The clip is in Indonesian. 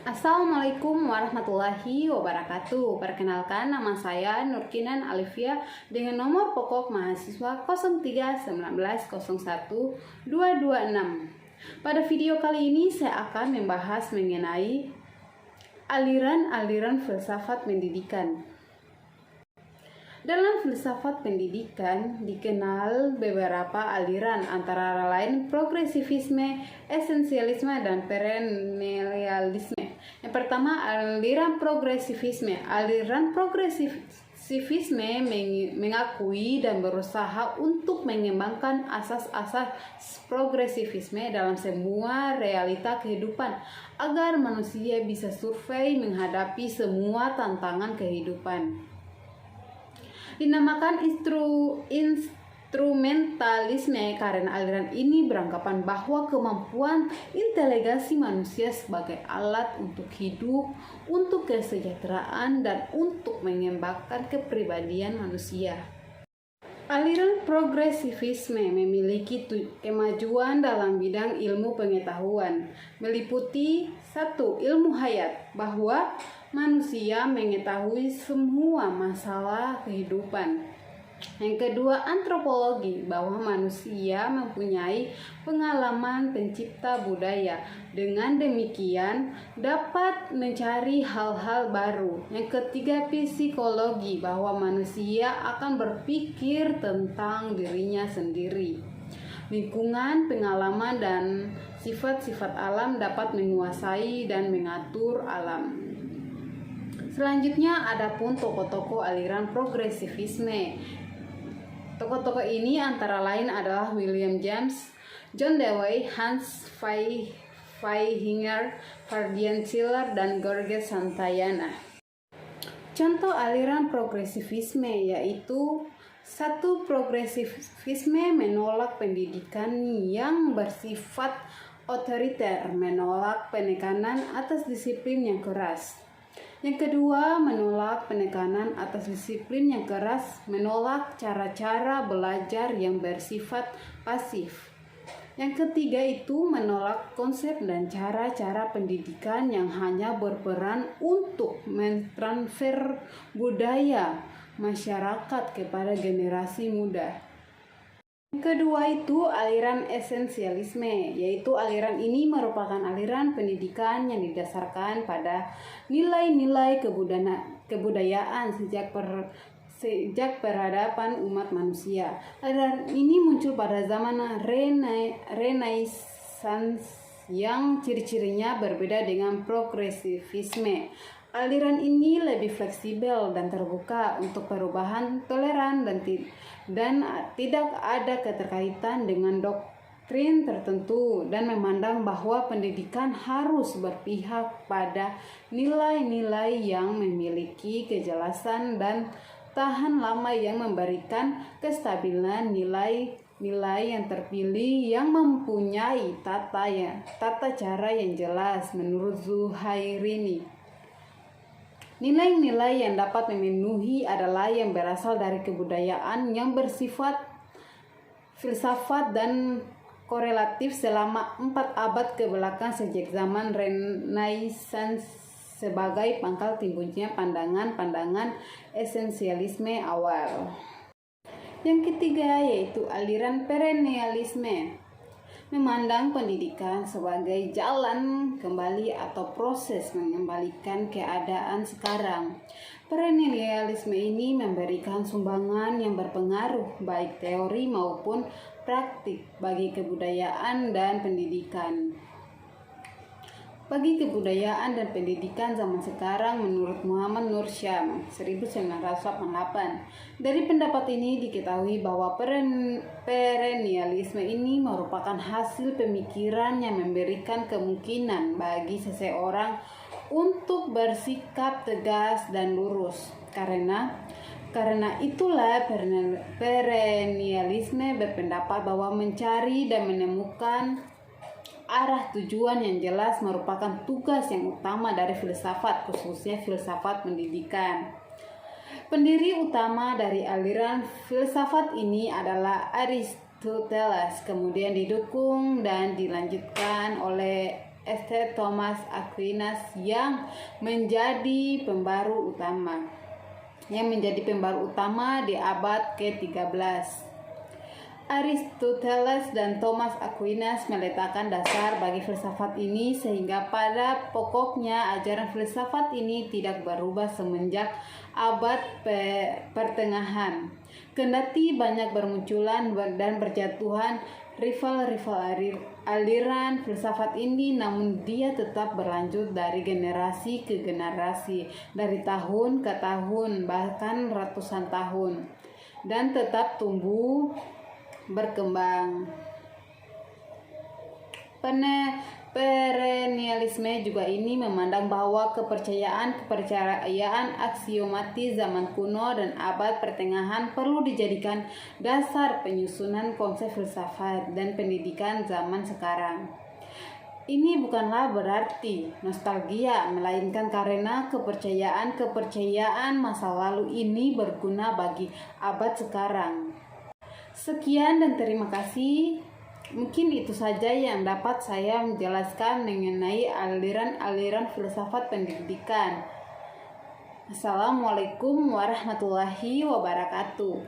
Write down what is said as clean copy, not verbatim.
Assalamualaikum warahmatullahi wabarakatuh. Perkenalkan, nama saya Nurkinan Alifia dengan nomor pokok mahasiswa 0319012226. Pada video kali ini saya akan membahas mengenai aliran-aliran filsafat pendidikan. Dalam filsafat pendidikan dikenal beberapa aliran, antara lain progresivisme, esensialisme, dan perennialisme. Yang pertama, aliran progresivisme. Aliran progresivisme mengakui dan berusaha untuk mengembangkan asas-asas progresivisme dalam semua realita kehidupan agar manusia bisa survei menghadapi semua tantangan kehidupan. Dinamakan instrumentalisme karena aliran ini beranggapan bahwa kemampuan inteligensi manusia sebagai alat untuk hidup, untuk kesejahteraan, dan untuk mengembangkan kepribadian manusia. Aliran progresivisme memiliki kemajuan dalam bidang ilmu pengetahuan, meliputi 1. Ilmu hayat, bahwa manusia mengetahui semua masalah kehidupan. Yang kedua, antropologi, bahwa manusia mempunyai pengalaman pencipta budaya. Dengan demikian dapat mencari hal-hal baru. Yang ketiga, psikologi, bahwa manusia akan berpikir tentang dirinya sendiri. Lingkungan, pengalaman, dan sifat-sifat alam dapat menguasai dan mengatur alam. Selanjutnya ada pun tokoh-tokoh aliran progresivisme. Tokoh-tokoh ini antara lain adalah William James, John Dewey, Hans Vaihinger, Fabian Schiller, dan Georges Santayana. Contoh aliran progresivisme yaitu 1. Progresivisme menolak pendidikan yang bersifat otoriter, menolak penekanan atas disiplin yang keras. Yang kedua, menolak penekanan atas disiplin yang keras, menolak cara-cara belajar yang bersifat pasif. Yang ketiga itu menolak konsep dan cara-cara pendidikan yang hanya berperan untuk mentransfer budaya masyarakat kepada generasi muda. Yang kedua itu aliran esensialisme, yaitu aliran ini merupakan aliran pendidikan yang didasarkan pada nilai-nilai kebudayaan sejak peradaban umat manusia. Aliran ini muncul pada zaman Renaissance yang ciri-cirinya berbeda dengan progresivisme. Aliran ini lebih fleksibel dan terbuka untuk perubahan, toleran, dan tidak ada keterkaitan dengan doktrin tertentu, dan memandang bahwa pendidikan harus berpihak pada nilai-nilai yang memiliki kejelasan dan tahan lama yang memberikan kestabilan nilai yang terpilih yang mempunyai tata cara yang jelas. Menurut Zuhairini, nilai-nilai yang dapat memenuhi adalah yang berasal dari kebudayaan yang bersifat filsafat dan korelatif selama 4 abad ke belakang sejak zaman Renaissance sebagai pangkal timbulnya pandangan-pandangan esensialisme awal. Yang ketiga yaitu aliran perennialisme, memandang pendidikan sebagai jalan kembali atau proses mengembalikan keadaan sekarang. Perennialisme ini memberikan sumbangan yang berpengaruh baik teori maupun praktik bagi kebudayaan dan pendidikan. Bagi kebudayaan dan pendidikan zaman sekarang menurut Muhammad Nur Syam 1988. Dari pendapat ini diketahui bahwa perennialisme ini merupakan hasil pemikiran yang memberikan kemungkinan bagi seseorang untuk bersikap tegas dan lurus. Karena itulah perennialisme berpendapat bahwa mencari dan menemukan arah tujuan yang jelas merupakan tugas yang utama dari filsafat, khususnya filsafat pendidikan. Pendiri utama dari aliran filsafat ini adalah Aristoteles, kemudian didukung dan dilanjutkan oleh St. Thomas Aquinas yang menjadi pembaru utama di abad ke-13. Aristoteles dan Thomas Aquinas meletakkan dasar bagi filsafat ini, sehingga pada pokoknya ajaran filsafat ini tidak berubah semenjak abad pertengahan. Kendati banyak bermunculan dan berjatuhan rival-rival aliran filsafat ini, namun dia tetap berlanjut dari generasi ke generasi, dari tahun ke tahun, bahkan ratusan tahun, dan tetap tumbuh berkembang. Perennialisme juga ini memandang bahwa kepercayaan aksiomatis zaman kuno dan abad pertengahan perlu dijadikan dasar penyusunan konsep filsafat dan pendidikan zaman sekarang. Ini bukanlah berarti nostalgia, melainkan karena kepercayaan masa lalu ini berguna bagi abad sekarang. Sekian dan terima kasih. Mungkin itu saja yang dapat saya menjelaskan mengenai aliran-aliran filsafat pendidikan. Assalamualaikum warahmatullahi wabarakatuh.